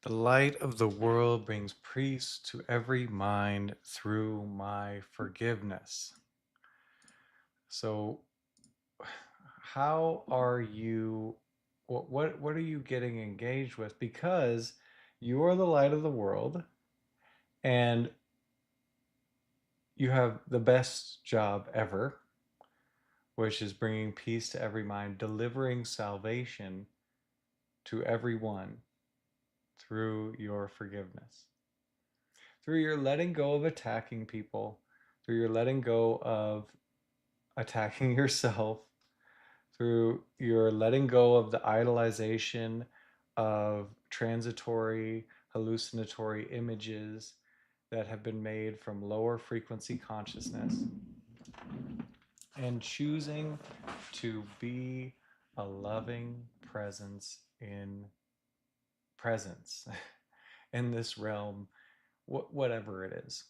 The light of the world brings peace to every mind through my forgiveness. So, how are you? What are you getting engaged with? Because you are the light of the world, and you have the best job ever, which is bringing peace to every mind, delivering salvation to everyone through your forgiveness, through your letting go of attacking people, through your letting go of attacking yourself, through your letting go of the idolization of transitory, hallucinatory images that have been made from lower frequency consciousness, and choosing to be a loving presence in this realm, whatever it is.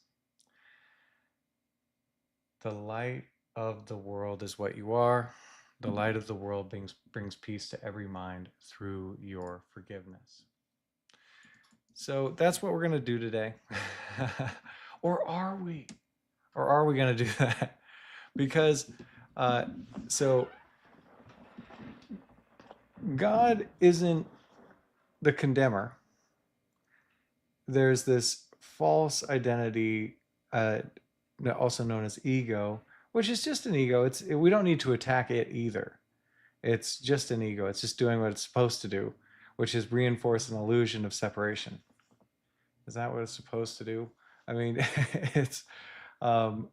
The light of the world is what you are. The light of the world brings peace to every mind through your forgiveness. So that's what we're going to do today. Or are we? Or are we going to do that? Because, uh, so God isn't the condemner. There's this false identity, also known as ego, which is just an ego. We don't need to attack it either. It's just an ego. It's just doing what it's supposed to do, which is reinforce an illusion of separation. Is that what it's supposed to do? I mean, it's um,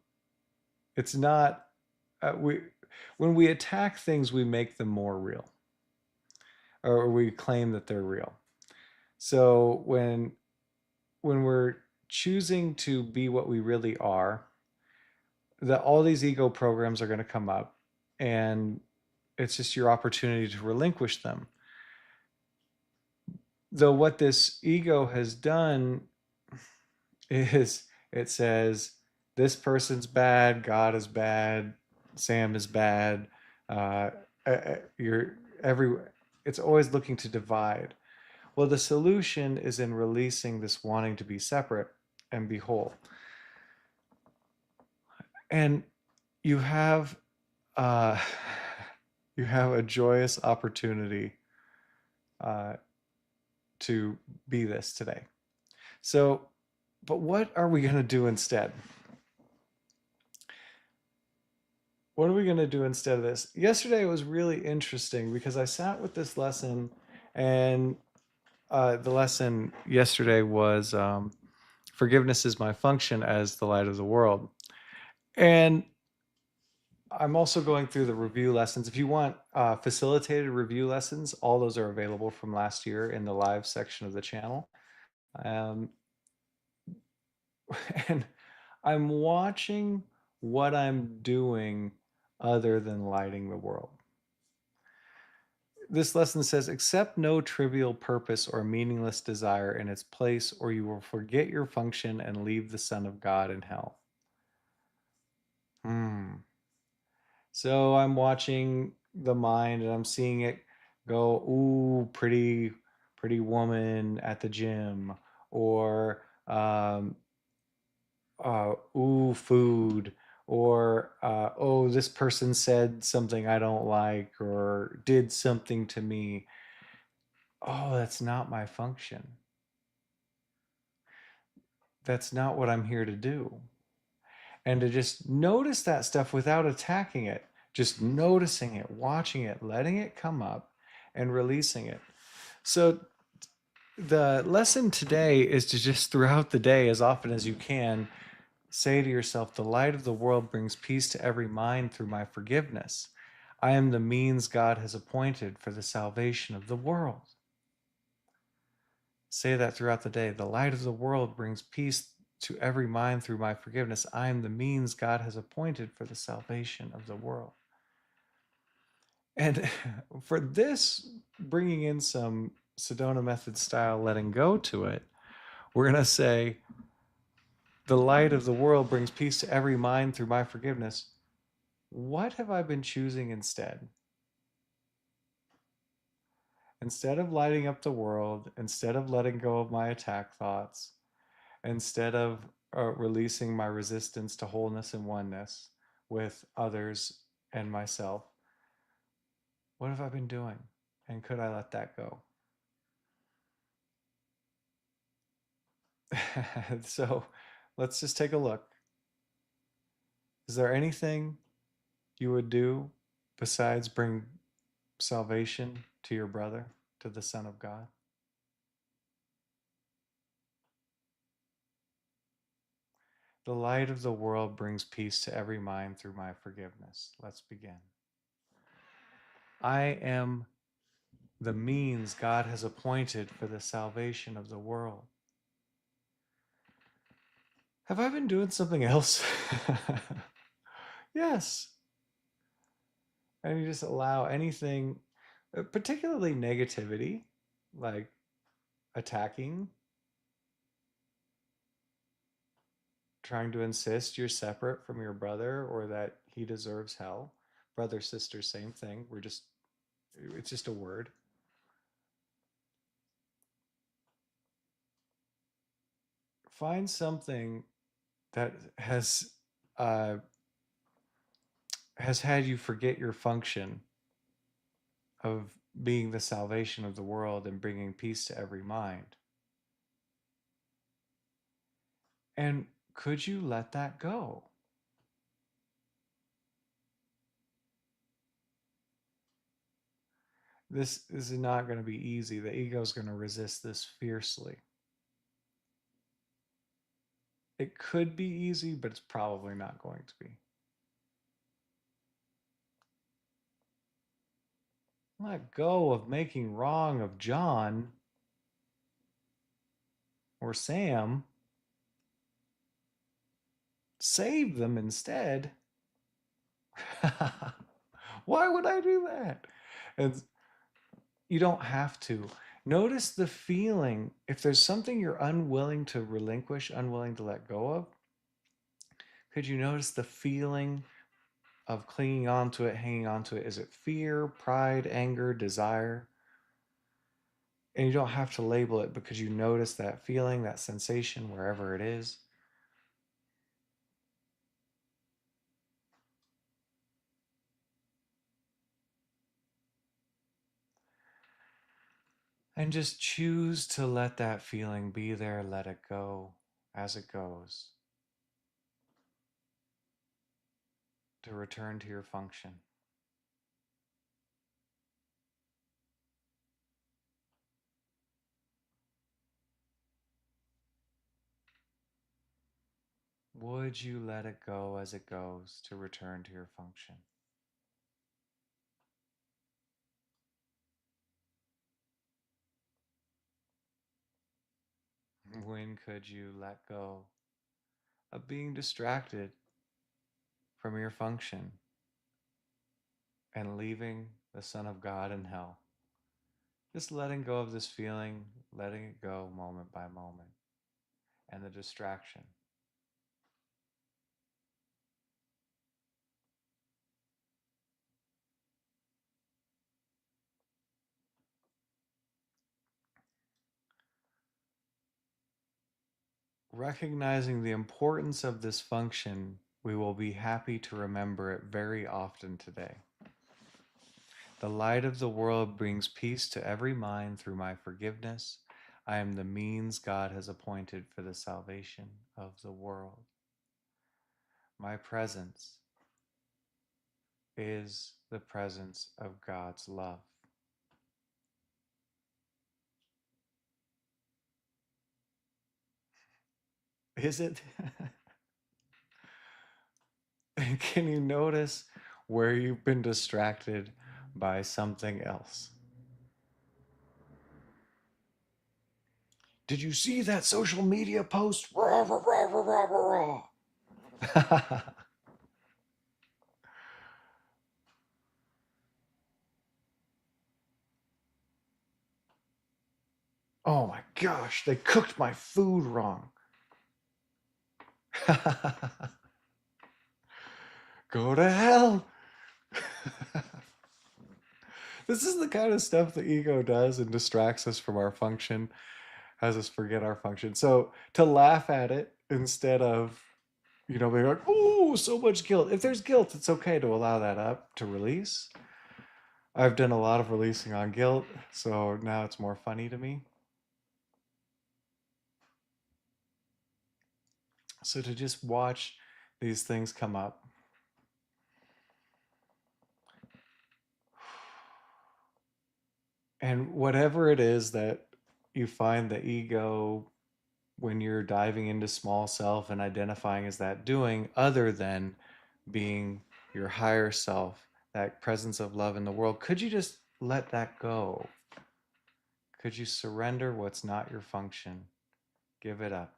it's not. We When we attack things, we make them more real, or we claim that they're real. So when we're choosing to be what we really are, that all these ego programs are going to come up, and it's just your opportunity to relinquish them. Though what this ego has done is it says this person's bad, God is bad, Sam is bad. Uh, you're everywhere. It's always looking to divide. Well, the solution is in releasing this wanting to be separate and be whole. And you have uh, you have a joyous opportunity uh, to be this today. So, but what are we going to do instead? What are we going to do instead of this? Yesterday was really interesting because I sat with this lesson, and the lesson yesterday was forgiveness is my function as the light of the world. And I'm also going through the review lessons. If you want facilitated review lessons, all those are available from last year in the live section of the channel. Um, and I'm watching what I'm doing other than lighting the world. This lesson says, accept no trivial purpose or meaningless desire in its place, or you will forget your function and leave the Son of God in hell. So I'm watching the mind and I'm seeing it go, ooh, pretty woman at the gym, or ooh, food, or oh, this person said something I don't like or did something to me. Oh, that's not my function. That's not what I'm here to do. And to just notice that stuff without attacking it, just noticing it, watching it, letting it come up and releasing it. So the lesson today is to just throughout the day, as often as you can, say to yourself, the light of the world brings peace to every mind through my forgiveness. I am the means God has appointed for the salvation of the world. Say that throughout the day. The light of the world brings peace to every mind through my forgiveness. I am the means God has appointed for the salvation of the world. And for this, bringing in some Sedona Method style letting go to it, we're going to say, the light of the world brings peace to every mind through my forgiveness. What have I been choosing instead? Instead of lighting up the world, instead of letting go of my attack thoughts, instead of releasing my resistance to wholeness and oneness with others and myself, what have I been doing? And could I let that go? So let's just take a look. Is there anything you would do besides bring salvation to your brother, to the Son of God? The light of the world brings peace to every mind through my forgiveness. Let's begin. I am the means God has appointed for the salvation of the world. Have I been doing something else? Yes. And you just allow anything, particularly negativity, like attacking, trying to insist you're separate from your brother or that he deserves hell. Brother, sister, same thing. It's just a word. Find something that uh, has had you forget your function of being the salvation of the world and bringing peace to every mind. And could you let that go? This is not going to be easy. The ego is going to resist this fiercely. It could be easy, but it's probably not going to be. Let go of making wrong of John or Sam. Save them instead. Why would I do that? And you don't have to. Notice the feeling. If there's something you're unwilling to relinquish, unwilling to let go of, could you notice the feeling of clinging on to it, hanging on to it? Is it fear, pride, anger, desire? And you don't have to label it because you notice that feeling, that sensation, wherever it is. And just choose to let that feeling be there, let it go as it goes, to return to your function. Would you let it go as it goes to return to your function? When could you let go of being distracted from your function and leaving the Son of God in hell? Just letting go of this feeling, letting it go moment by moment, and the distraction. Recognizing the importance of this function, we will be happy to remember it very often today. The light of the world brings peace to every mind through my forgiveness. I am the means God has appointed for the salvation of the world. My presence is the presence of God's love. Is it? And can you notice where you've been distracted by something else? Did you see that social media post? Rah, rah, rah, rah, rah, rah, rah. Oh my gosh, they cooked my food wrong. Go to hell. This is the kind of stuff the ego does and distracts us from our function, has us forget our function. So to laugh at it instead of, being like, oh, so much guilt. If there's guilt, it's okay to allow that up to release. I've done a lot of releasing on guilt, so now it's more funny to me. So to just watch these things come up. And whatever it is that you find the ego when you're diving into small self and identifying as that doing, other than being your higher self, that presence of love in the world, could you just let that go? Could you surrender what's not your function? Give it up.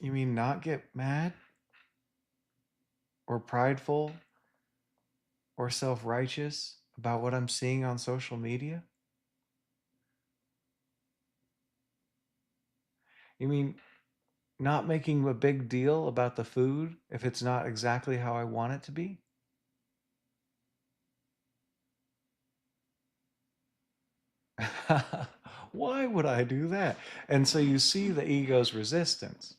You mean not get mad or prideful or self righteous about what I'm seeing on social media? You mean not making a big deal about the food if it's not exactly how I want it to be? Why would I do that? And so you see the ego's resistance.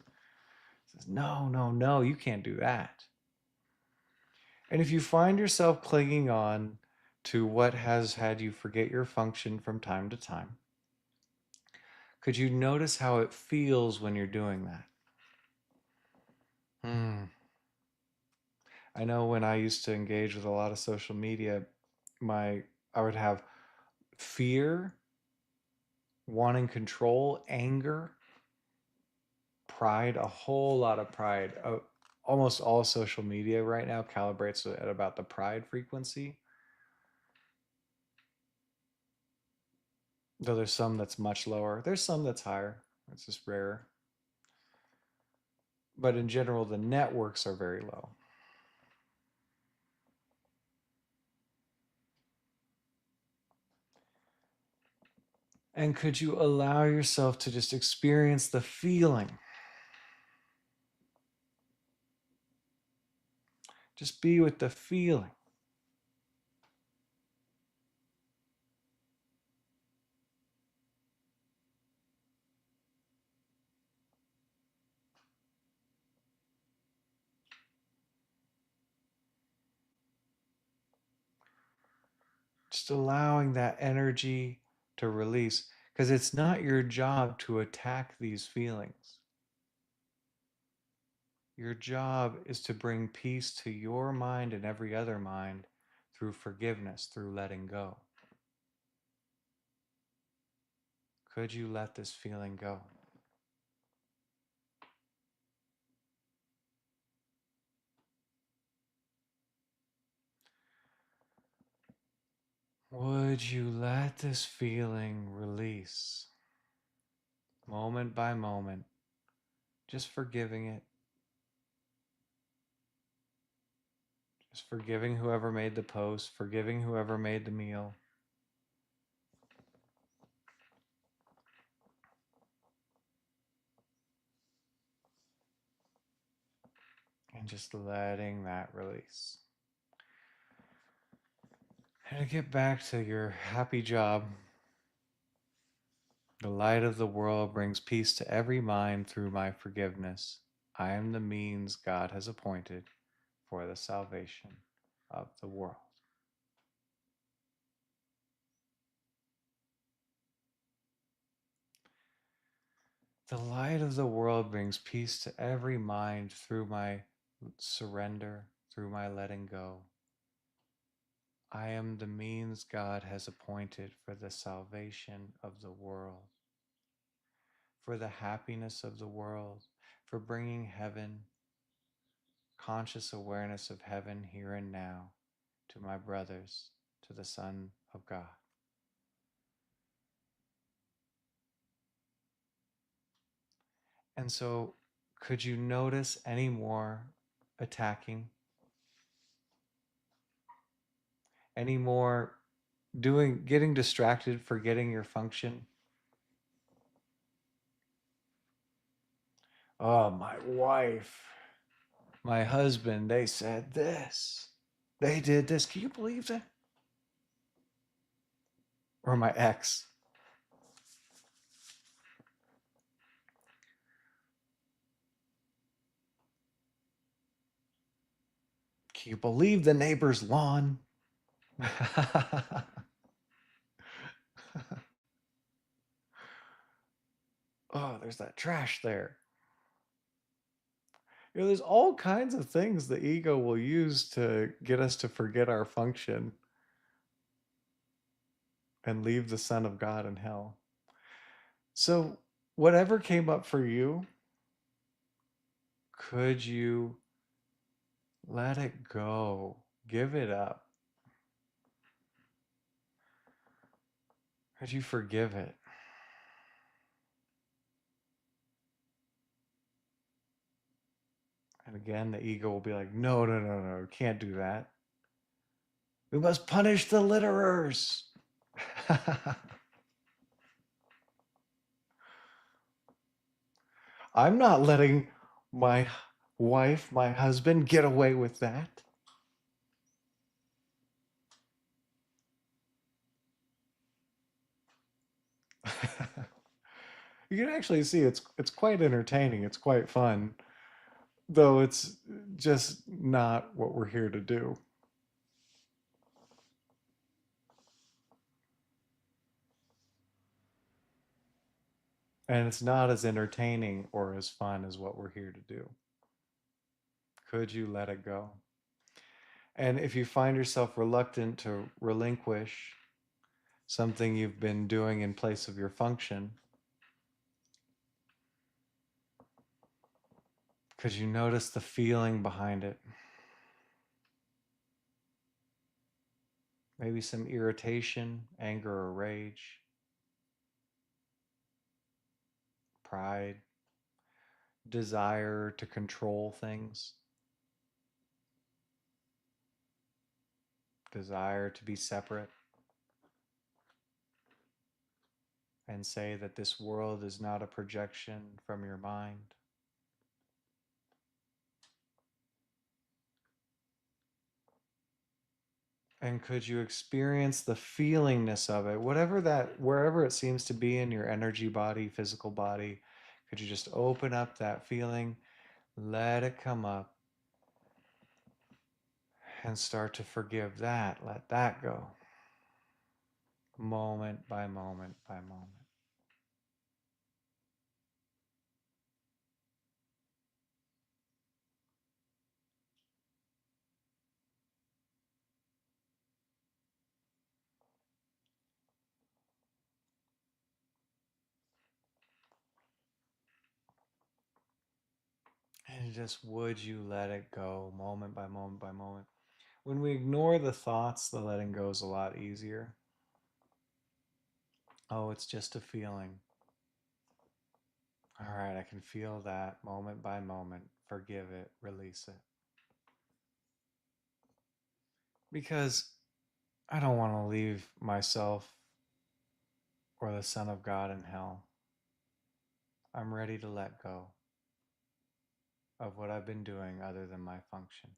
It says, no, no, no, you can't do that. And if you find yourself clinging on to what has had you forget your function from time to time, could you notice how it feels when you're doing that? I know when I used to engage with a lot of social media, I would have fear, wanting control, anger, pride, a whole lot of pride. Almost all social media right now calibrates at about the pride frequency, though there's some that's much lower. There's some that's higher. It's just rare. But in general, the networks are very low. And could you allow yourself to just experience the feeling? Just be with the feeling. Just allowing that energy to release, because it's not your job to attack these feelings. Your job is to bring peace to your mind and every other mind through forgiveness, through letting go. Could you let this feeling go? Would you let this feeling release moment by moment, just forgiving it, just forgiving whoever made the post, forgiving whoever made the meal, and just letting that release. And to get back to your happy job, the light of the world brings peace to every mind through my forgiveness. I am the means God has appointed for the salvation of the world. The light of the world brings peace to every mind through my surrender, through my letting go. I am the means God has appointed for the salvation of the world, for the happiness of the world, for bringing heaven, conscious awareness of heaven here and now to my brothers, to the Son of God. And so, could you notice any more attacking, any more getting distracted, forgetting your function? Oh, my wife, my husband, they said this. They did this. Can you believe that? Or my ex. Can you believe the neighbor's lawn? Oh, there's that trash there. There's all kinds of things the ego will use to get us to forget our function and leave the Son of God in hell. So, whatever came up for you, could you let it go? Give it up. Could you forgive it? And again, the ego will be like, no, no, no, no, can't do that. We must punish the litterers. I'm not letting my wife, my husband, get away with that. You can actually see it's quite entertaining. It's quite fun, though it's just not what we're here to do. And it's not as entertaining or as fun as what we're here to do. Could you let it go? And if you find yourself reluctant to relinquish something you've been doing in place of your function, could you notice the feeling behind it? Maybe some irritation, anger, or rage, pride, desire to control things, desire to be separate and say that this world is not a projection from your mind. And could you experience the feelingness of it, whatever that, wherever it seems to be in your energy body, physical body? Could you just open up that feeling, let it come up, and start to forgive that, let that go, moment by moment by moment. And just would you let it go moment by moment by moment? When we ignore the thoughts, the letting go is a lot easier. Oh, it's just a feeling. All right, I can feel that moment by moment. Forgive it, release it. Because I don't want to leave myself or the Son of God in hell. I'm ready to let go of what I've been doing other than my function.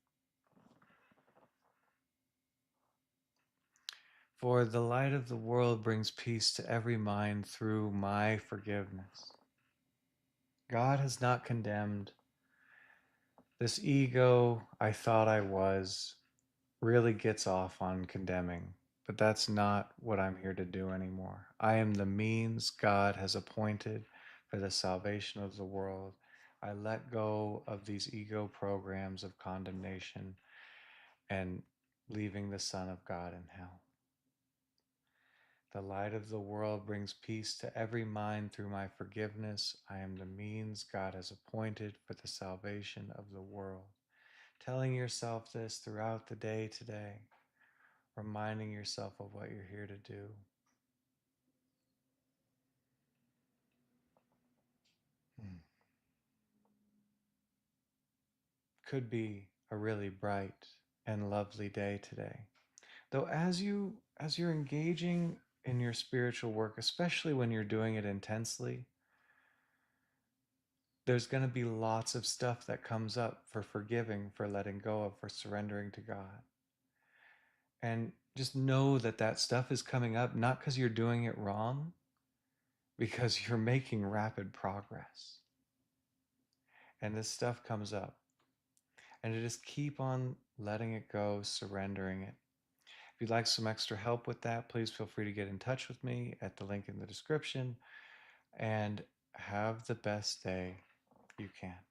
For the light of the world brings peace to every mind through my forgiveness. God has not condemned. This ego I thought I was really gets off on condemning, but that's not what I'm here to do anymore. I am the means God has appointed for the salvation of the world. I let go of these ego programs of condemnation and leaving the Son of God in hell. The light of the world brings peace to every mind through my forgiveness. I am the means God has appointed for the salvation of the world. Telling yourself this throughout the day today, reminding yourself of what you're here to do. Could be a really bright and lovely day today. Though as you're engaging in your spiritual work, especially when you're doing it intensely, there's going to be lots of stuff that comes up for forgiving, for letting go of, for surrendering to God. And just know that that stuff is coming up not because you're doing it wrong, because you're making rapid progress. And this stuff comes up. And to just keep on letting it go, surrendering it. If you'd like some extra help with that, please feel free to get in touch with me at the link in the description. And have the best day you can.